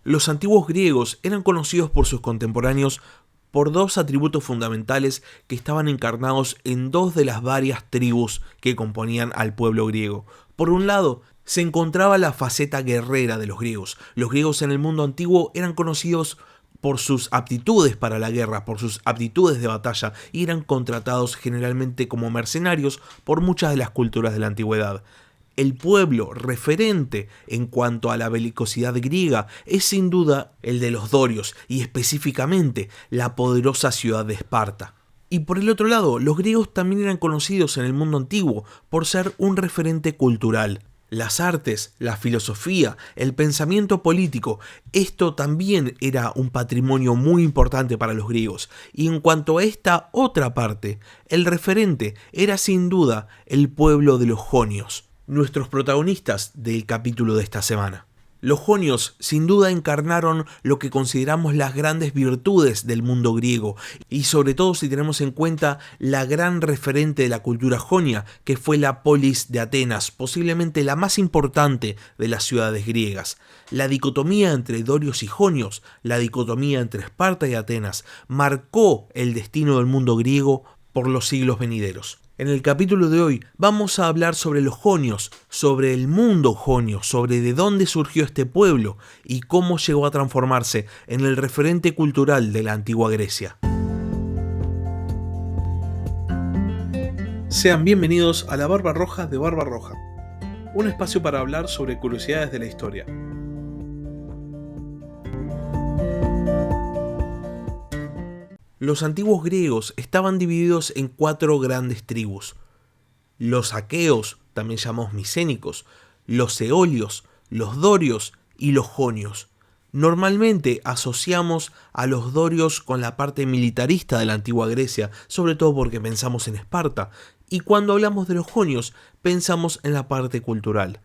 Los antiguos griegos eran conocidos por sus contemporáneos por dos atributos fundamentales que estaban encarnados en dos de las varias tribus que componían al pueblo griego. Por un lado, se encontraba la faceta guerrera de los griegos. Los griegos en el mundo antiguo eran conocidos por sus aptitudes para la guerra, por sus aptitudes de batalla, y eran contratados generalmente como mercenarios por muchas de las culturas de la antigüedad. El pueblo referente en cuanto a la belicosidad griega es sin duda el de los dorios y específicamente la poderosa ciudad de Esparta. Y por el otro lado, los griegos también eran conocidos en el mundo antiguo por ser un referente cultural. Las artes, la filosofía, el pensamiento político, esto también era un patrimonio muy importante para los griegos. Y en cuanto a esta otra parte, el referente era sin duda el pueblo de los jonios, nuestros protagonistas del capítulo de esta semana. Los jonios sin duda encarnaron lo que consideramos las grandes virtudes del mundo griego, y sobre todo si tenemos en cuenta la gran referente de la cultura jonia, que fue la polis de Atenas, posiblemente la más importante de las ciudades griegas. La dicotomía entre dorios y jonios, la dicotomía entre Esparta y Atenas, marcó el destino del mundo griego por los siglos venideros. En el capítulo de hoy vamos a hablar sobre los jonios, sobre el mundo jonio, sobre de dónde surgió este pueblo y cómo llegó a transformarse en el referente cultural de la antigua Grecia. Sean bienvenidos a la Barba Roja de Barba Roja, un espacio para hablar sobre curiosidades de la historia. Los antiguos griegos estaban divididos en 4 grandes tribus: los aqueos, también llamados micénicos, los eolios, los dorios y los jonios. Normalmente asociamos a los dorios con la parte militarista de la antigua Grecia, sobre todo porque pensamos en Esparta, y cuando hablamos de los jonios pensamos en la parte cultural.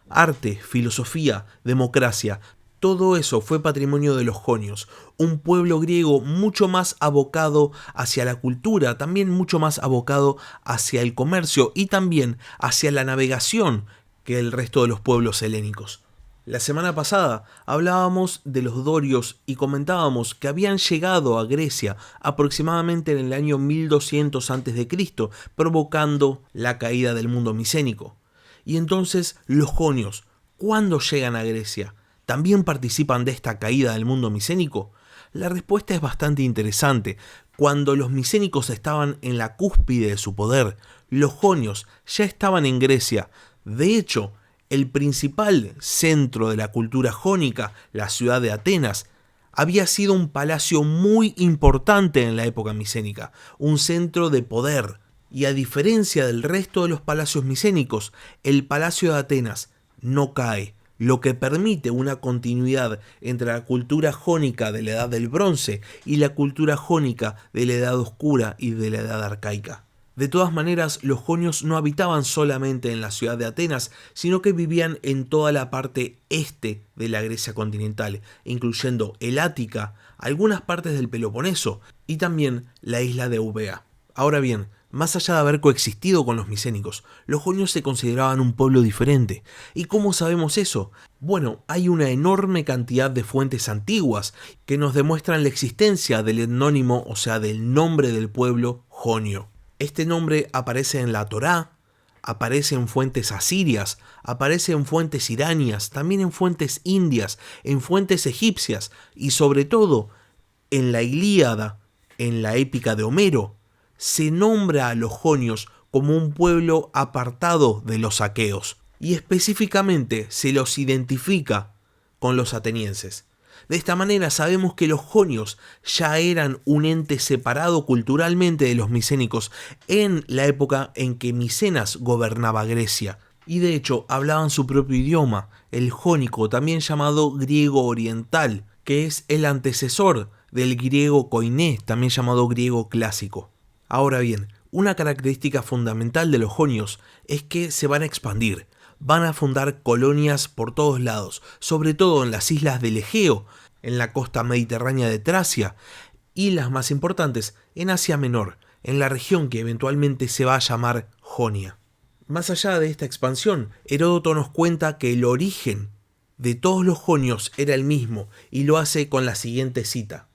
Arte, filosofía, democracia, todo eso fue patrimonio de los jonios, un pueblo griego mucho más abocado hacia la cultura, también mucho más abocado hacia el comercio y también hacia la navegación que el resto de los pueblos helénicos. La semana pasada hablábamos de los dorios y comentábamos que habían llegado a Grecia aproximadamente en el año 1200 a.C., provocando la caída del mundo micénico. Y entonces los jonios, ¿cuándo llegan a Grecia? ¿También participan de esta caída del mundo micénico? La respuesta es bastante interesante. Cuando los micénicos estaban en la cúspide de su poder, los jonios ya estaban en Grecia. De hecho, el principal centro de la cultura jónica, la ciudad de Atenas, había sido un palacio muy importante en la época micénica, un centro de poder. Y a diferencia del resto de los palacios micénicos, el palacio de Atenas no cae, lo que permite una continuidad entre la cultura jónica de la Edad del Bronce y la cultura jónica de la Edad Oscura y de la Edad Arcaica. De todas maneras, los jonios no habitaban solamente en la ciudad de Atenas, sino que vivían en toda la parte este de la Grecia continental, incluyendo el Ática, algunas partes del Peloponeso y también la isla de Eubea. Ahora bien, más allá de haber coexistido con los micénicos, los jonios se consideraban un pueblo diferente. ¿Y cómo sabemos eso? Bueno, hay una enorme cantidad de fuentes antiguas que nos demuestran la existencia del etnónimo, o sea, del nombre del pueblo jonio. Este nombre aparece en la Torá, aparece en fuentes asirias, aparece en fuentes iranias, también en fuentes indias, en fuentes egipcias y sobre todo en la Ilíada, en la épica de Homero. Se nombra a los jonios como un pueblo apartado de los aqueos y específicamente se los identifica con los atenienses. De esta manera sabemos que los jonios ya eran un ente separado culturalmente de los micénicos en la época en que Micenas gobernaba Grecia. Y de hecho hablaban su propio idioma, el jónico, también llamado griego oriental, que es el antecesor del griego koiné, también llamado griego clásico. Ahora bien, una característica fundamental de los jonios es que se van a expandir. Van a fundar colonias por todos lados, sobre todo en las islas del Egeo, en la costa mediterránea de Tracia y las más importantes en Asia Menor, en la región que eventualmente se va a llamar Jonia. Más allá de esta expansión, Heródoto nos cuenta que el origen de todos los jonios era el mismo y lo hace con la siguiente cita.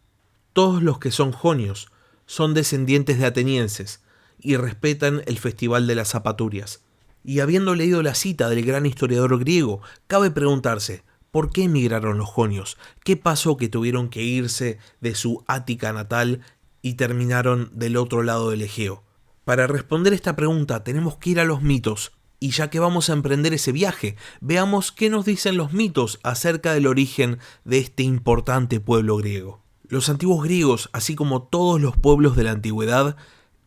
Todos los que son jonios son descendientes de atenienses y respetan el festival de las zapaturias. Y habiendo leído la cita del gran historiador griego, cabe preguntarse, ¿por qué emigraron los jonios? ¿Qué pasó que tuvieron que irse de su Ática natal y terminaron del otro lado del Egeo? Para responder esta pregunta tenemos que ir a los mitos, y ya que vamos a emprender ese viaje, veamos qué nos dicen los mitos acerca del origen de este importante pueblo griego. Los antiguos griegos, así como todos los pueblos de la antigüedad,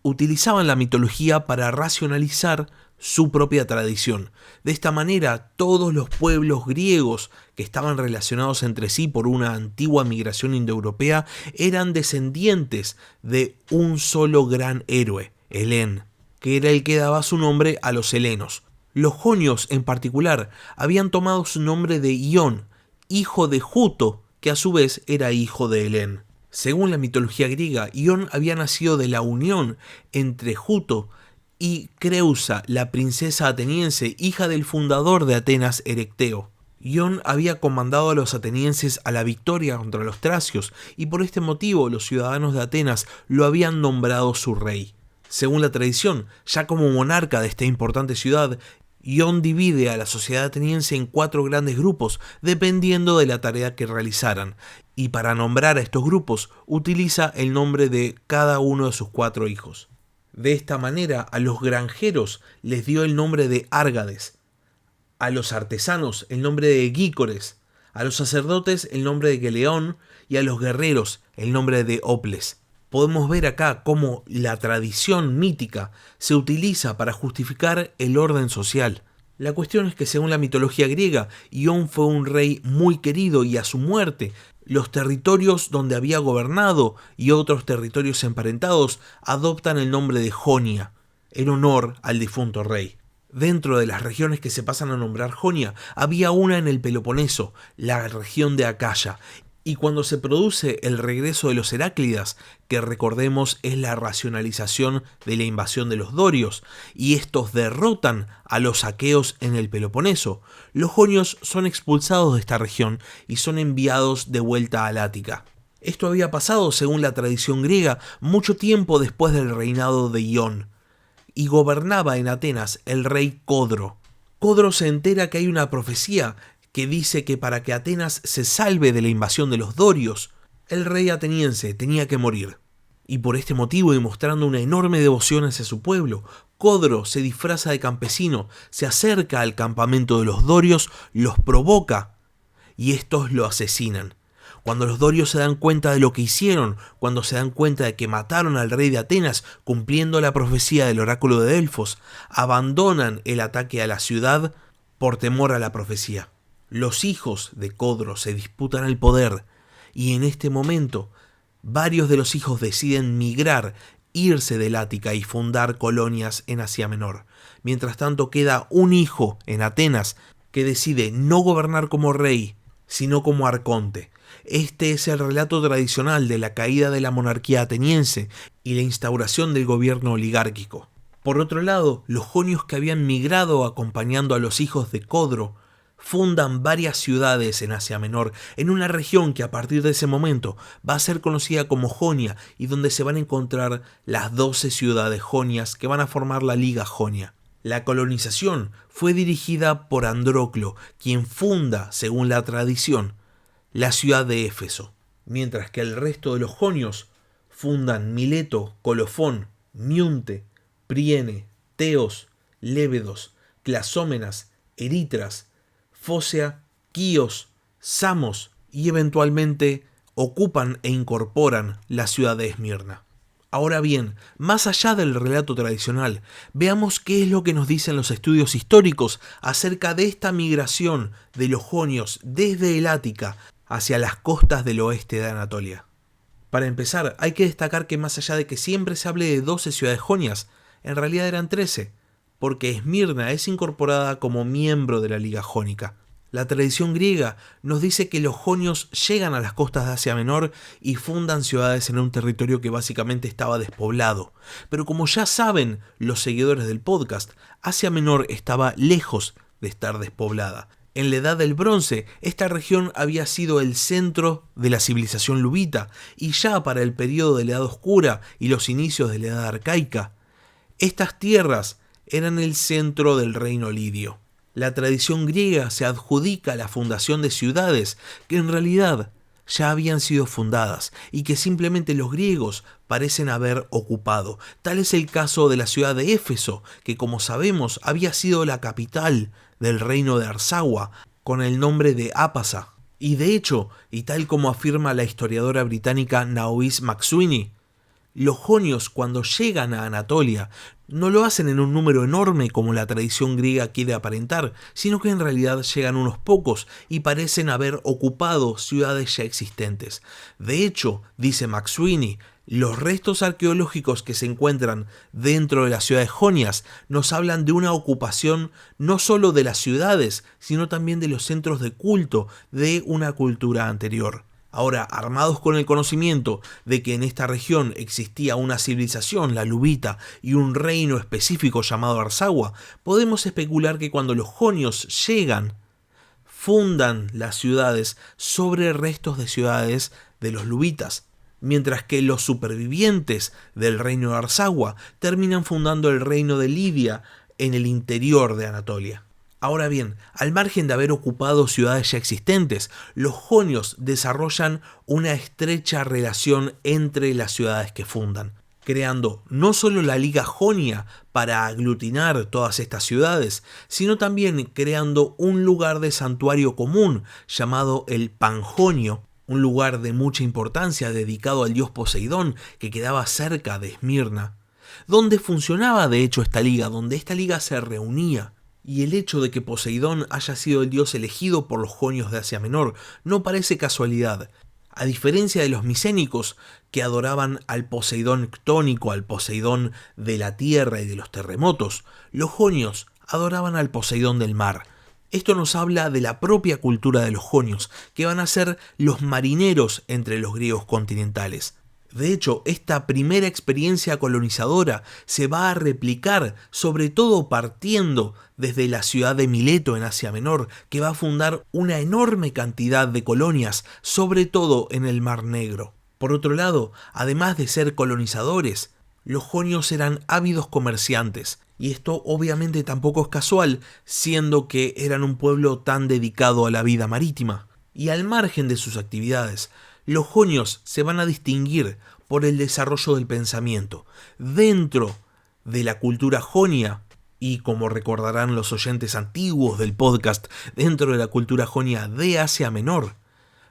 utilizaban la mitología para racionalizar su propia tradición. De esta manera, todos los pueblos griegos que estaban relacionados entre sí por una antigua migración indoeuropea eran descendientes de un solo gran héroe, Helén, que era el que daba su nombre a los helenos. Los jonios, en particular, habían tomado su nombre de Ión, hijo de Juto, que a su vez era hijo de Helén. Según la mitología griega, Ión había nacido de la unión entre Juto y Creusa, la princesa ateniense, hija del fundador de Atenas, Erecteo. Ión había comandado a los atenienses a la victoria contra los tracios y por este motivo los ciudadanos de Atenas lo habían nombrado su rey. Según la tradición, ya como monarca de esta importante ciudad, Ión divide a la sociedad ateniense en 4 grandes grupos, dependiendo de la tarea que realizaran, y para nombrar a estos grupos utiliza el nombre de cada uno de sus 4 hijos. De esta manera, a los granjeros les dio el nombre de Árgades, a los artesanos el nombre de Gícores, a los sacerdotes el nombre de Geleón y a los guerreros el nombre de Oples. Podemos ver acá cómo la tradición mítica se utiliza para justificar el orden social. La cuestión es que según la mitología griega, Ión fue un rey muy querido y a su muerte, los territorios donde había gobernado y otros territorios emparentados adoptan el nombre de Jonia, en honor al difunto rey. Dentro de las regiones que se pasan a nombrar Jonia, había una en el Peloponeso, la región de Acaya, y cuando se produce el regreso de los Heráclidas, que recordemos es la racionalización de la invasión de los dorios, y estos derrotan a los aqueos en el Peloponeso, los jonios son expulsados de esta región y son enviados de vuelta al Ática. Esto había pasado, según la tradición griega, mucho tiempo después del reinado de Ión, y gobernaba en Atenas el rey Codro. Codro se entera que hay una profecía que dice que para que Atenas se salve de la invasión de los dorios, el rey ateniense tenía que morir. Y por este motivo, y mostrando una enorme devoción hacia su pueblo, Codro se disfraza de campesino, se acerca al campamento de los dorios, los provoca y estos lo asesinan. Cuando los dorios se dan cuenta de lo que hicieron, cuando se dan cuenta de que mataron al rey de Atenas cumpliendo la profecía del oráculo de Delfos, abandonan el ataque a la ciudad por temor a la profecía. Los hijos de Codro se disputan el poder y en este momento varios de los hijos deciden migrar, irse del Ática y fundar colonias en Asia Menor. Mientras tanto queda un hijo en Atenas que decide no gobernar como rey, sino como arconte. Este es el relato tradicional de la caída de la monarquía ateniense y la instauración del gobierno oligárquico. Por otro lado, los jonios que habían migrado acompañando a los hijos de Codro fundan varias ciudades en Asia Menor, en una región que a partir de ese momento va a ser conocida como Jonia y donde se van a encontrar las 12 ciudades jonias que van a formar la Liga Jonia. La colonización fue dirigida por Androclo, quien funda, según la tradición, la ciudad de Éfeso, mientras que el resto de los jonios fundan Mileto, Colofón, Miunte, Priene, Teos, Lébedos, Clasómenas, Eritras, Fócea, Quíos, Samos y eventualmente ocupan e incorporan la ciudad de Esmirna. Ahora bien, más allá del relato tradicional, veamos qué es lo que nos dicen los estudios históricos acerca de esta migración de los jonios desde el Ática hacia las costas del oeste de Anatolia. Para empezar, hay que destacar que más allá de que siempre se hable de 12 ciudades jonias, en realidad eran 13, porque Esmirna es incorporada como miembro de la Liga Jónica. La tradición griega nos dice que los jonios llegan a las costas de Asia Menor y fundan ciudades en un territorio que básicamente estaba despoblado. Pero como ya saben los seguidores del podcast, Asia Menor estaba lejos de estar despoblada. En la Edad del Bronce, esta región había sido el centro de la civilización luvita, y ya para el periodo de la Edad Oscura y los inicios de la Edad Arcaica, estas tierras eran el centro del reino lidio. La tradición griega se adjudica la fundación de ciudades que en realidad ya habían sido fundadas y que simplemente los griegos parecen haber ocupado. Tal es el caso de la ciudad de Éfeso, que como sabemos había sido la capital del reino de Arsagua, con el nombre de Apasa. Y de hecho, y tal como afirma la historiadora británica Naoise McSweeney, los jonios, cuando llegan a Anatolia, no lo hacen en un número enorme como la tradición griega quiere aparentar, sino que en realidad llegan unos pocos y parecen haber ocupado ciudades ya existentes. De hecho, dice McSweeney, los restos arqueológicos que se encuentran dentro de las ciudades jonias nos hablan de una ocupación no solo de las ciudades, sino también de los centros de culto de una cultura anterior. Ahora, armados con el conocimiento de que en esta región existía una civilización, la luvita, y un reino específico llamado Arsagua, podemos especular que cuando los jonios llegan, fundan las ciudades sobre restos de ciudades de los luvitas, mientras que los supervivientes del reino de Arsagua terminan fundando el reino de Lidia en el interior de Anatolia. Ahora bien, al margen de haber ocupado ciudades ya existentes, los jonios desarrollan una estrecha relación entre las ciudades que fundan, creando no solo la Liga Jonia para aglutinar todas estas ciudades, sino también creando un lugar de santuario común llamado el Panjonio, un lugar de mucha importancia dedicado al dios Poseidón que quedaba cerca de Esmirna, donde funcionaba de hecho esta liga, donde esta liga se reunía. Y el hecho de que Poseidón haya sido el dios elegido por los jonios de Asia Menor no parece casualidad. A diferencia de los micénicos, que adoraban al Poseidón ctónico, al Poseidón de la tierra y de los terremotos, los jonios adoraban al Poseidón del mar. Esto nos habla de la propia cultura de los jonios, que van a ser los marineros entre los griegos continentales. De hecho, esta primera experiencia colonizadora se va a replicar, sobre todo partiendo desde la ciudad de Mileto en Asia Menor, que va a fundar una enorme cantidad de colonias, sobre todo en el Mar Negro. Por otro lado, además de ser colonizadores, los jonios eran ávidos comerciantes, y esto obviamente tampoco es casual, siendo que eran un pueblo tan dedicado a la vida marítima. Y al margen de sus actividades, los jonios se van a distinguir por el desarrollo del pensamiento. Dentro de la cultura jonia, y como recordarán los oyentes antiguos del podcast, dentro de la cultura jonia de Asia Menor,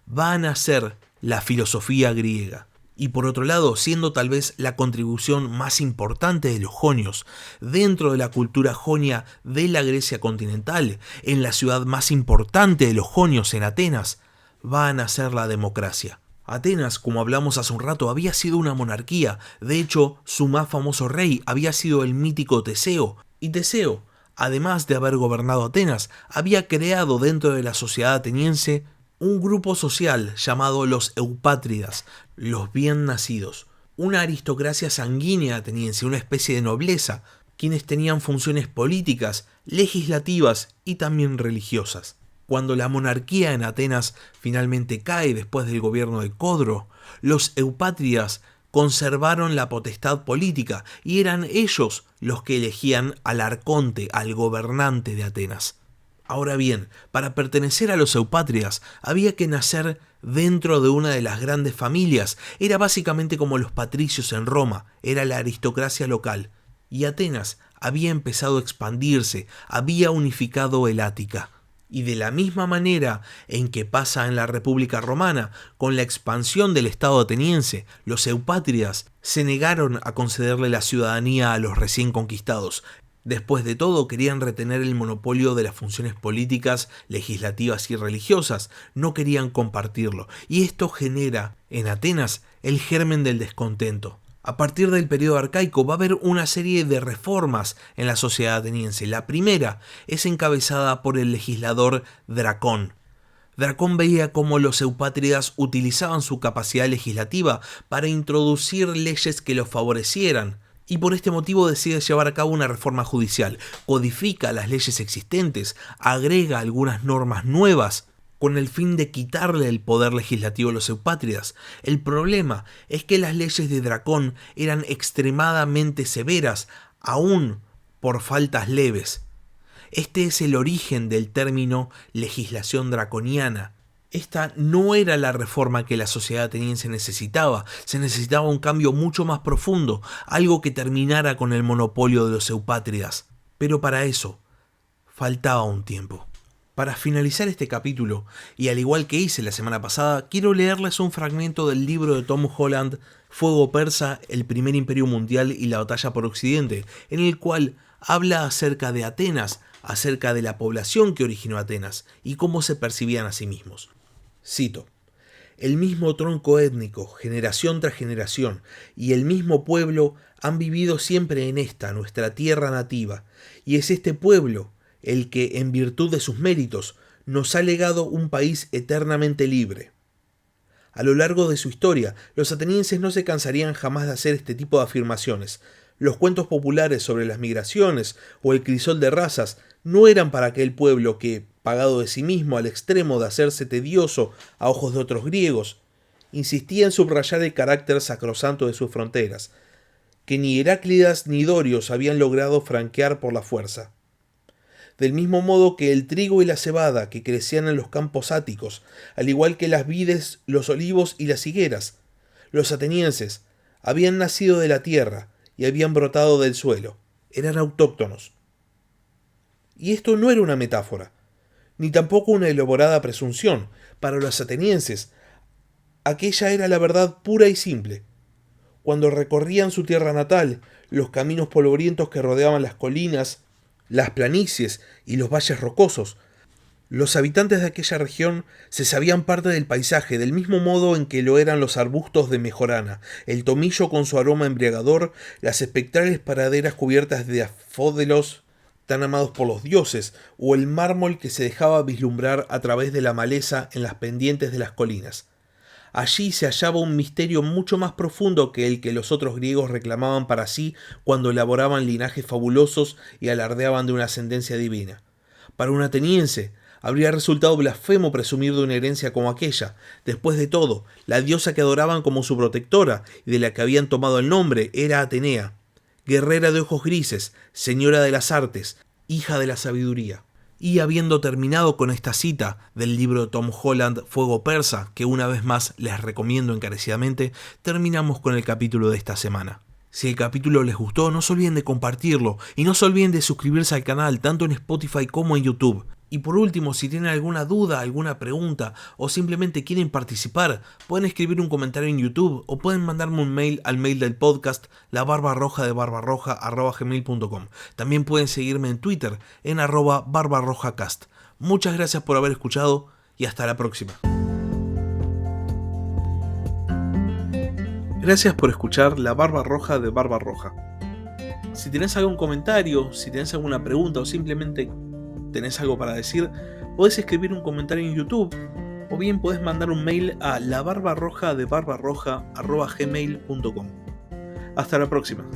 van a ser la filosofía griega. Y por otro lado, siendo tal vez la contribución más importante de los jonios, dentro de la cultura jonia de la Grecia continental, en la ciudad más importante de los jonios, en Atenas, va a nacer la democracia. Atenas, como hablamos hace un rato, había sido una monarquía. De hecho, su más famoso rey había sido el mítico Teseo. Y Teseo, además de haber gobernado Atenas, había creado dentro de la sociedad ateniense un grupo social llamado los eupátridas, los bien nacidos. Una aristocracia sanguínea ateniense, una especie de nobleza, quienes tenían funciones políticas, legislativas y también religiosas. Cuando la monarquía en Atenas finalmente cae después del gobierno de Codro, los eupátridas conservaron la potestad política y eran ellos los que elegían al arconte, al gobernante de Atenas. Ahora bien, para pertenecer a los eupátridas había que nacer dentro de una de las grandes familias. Era básicamente como los patricios en Roma, era la aristocracia local. Y Atenas había empezado a expandirse, había unificado el Ática. Y de la misma manera en que pasa en la República Romana, con la expansión del Estado ateniense, los eupátridas se negaron a concederle la ciudadanía a los recién conquistados. Después de todo, querían retener el monopolio de las funciones políticas, legislativas y religiosas, no querían compartirlo, y esto genera en Atenas el germen del descontento. A partir del periodo arcaico va a haber una serie de reformas en la sociedad ateniense. La primera es encabezada por el legislador Dracón. Dracón veía cómo los eupátridas utilizaban su capacidad legislativa para introducir leyes que los favorecieran, y por este motivo decide llevar a cabo una reforma judicial, codifica las leyes existentes, agrega algunas normas nuevas, con el fin de quitarle el poder legislativo a los eupátridas. El problema es que las leyes de Dracón eran extremadamente severas, aún por faltas leves. Este es el origen del término legislación draconiana. Esta no era la reforma que la sociedad ateniense necesitaba. Se necesitaba un cambio mucho más profundo, algo que terminara con el monopolio de los eupátridas. Pero para eso faltaba un tiempo. Para finalizar este capítulo, y al igual que hice la semana pasada, quiero leerles un fragmento del libro de Tom Holland, Fuego Persa, el primer imperio mundial y la batalla por Occidente, en el cual habla acerca de Atenas, acerca de la población que originó Atenas y cómo se percibían a sí mismos. Cito: el mismo tronco étnico, generación tras generación, y el mismo pueblo han vivido siempre en esta, nuestra tierra nativa, y es este pueblo el que, en virtud de sus méritos, nos ha legado un país eternamente libre. A lo largo de su historia, los atenienses no se cansarían jamás de hacer este tipo de afirmaciones. Los cuentos populares sobre las migraciones o el crisol de razas no eran para aquel pueblo que, pagado de sí mismo al extremo de hacerse tedioso a ojos de otros griegos, insistía en subrayar el carácter sacrosanto de sus fronteras, que ni Heráclidas ni Dorios habían logrado franquear por la fuerza. Del mismo modo que el trigo y la cebada que crecían en los campos áticos, al igual que las vides, los olivos y las higueras, los atenienses habían nacido de la tierra y habían brotado del suelo, eran autóctonos. Y esto no era una metáfora, ni tampoco una elaborada presunción. Para los atenienses, aquella era la verdad pura y simple. Cuando recorrían su tierra natal, los caminos polvorientos que rodeaban las colinas, las planicies y los valles rocosos, los habitantes de aquella región se sabían parte del paisaje del mismo modo en que lo eran los arbustos de mejorana, el tomillo con su aroma embriagador, las espectrales praderas cubiertas de afódelos tan amados por los dioses, o el mármol que se dejaba vislumbrar a través de la maleza en las pendientes de las colinas. Allí se hallaba un misterio mucho más profundo que el que los otros griegos reclamaban para sí cuando elaboraban linajes fabulosos y alardeaban de una ascendencia divina. Para un ateniense, habría resultado blasfemo presumir de una herencia como aquella. Después de todo, la diosa que adoraban como su protectora y de la que habían tomado el nombre era Atenea, guerrera de ojos grises, señora de las artes, hija de la sabiduría. Y habiendo terminado con esta cita del libro de Tom Holland, Fuego Persa, que una vez más les recomiendo encarecidamente, terminamos con el capítulo de esta semana. Si el capítulo les gustó, no se olviden de compartirlo y no se olviden de suscribirse al canal tanto en Spotify como en YouTube. Y por último, si tienen alguna duda, alguna pregunta o simplemente quieren participar, pueden escribir un comentario en YouTube o pueden mandarme un mail al mail del podcast labarbarroja@gmail.com. También pueden seguirme en Twitter en @barbarrojacast. Muchas gracias por haber escuchado y hasta la próxima. Gracias por escuchar La Barba Roja de Barbarroja. Si tenés algún comentario, si tenés alguna pregunta o simplemente tenés algo para decir, podés escribir un comentario en YouTube o bien podés mandar un mail a labarbarroja@gmail.com. Hasta la próxima.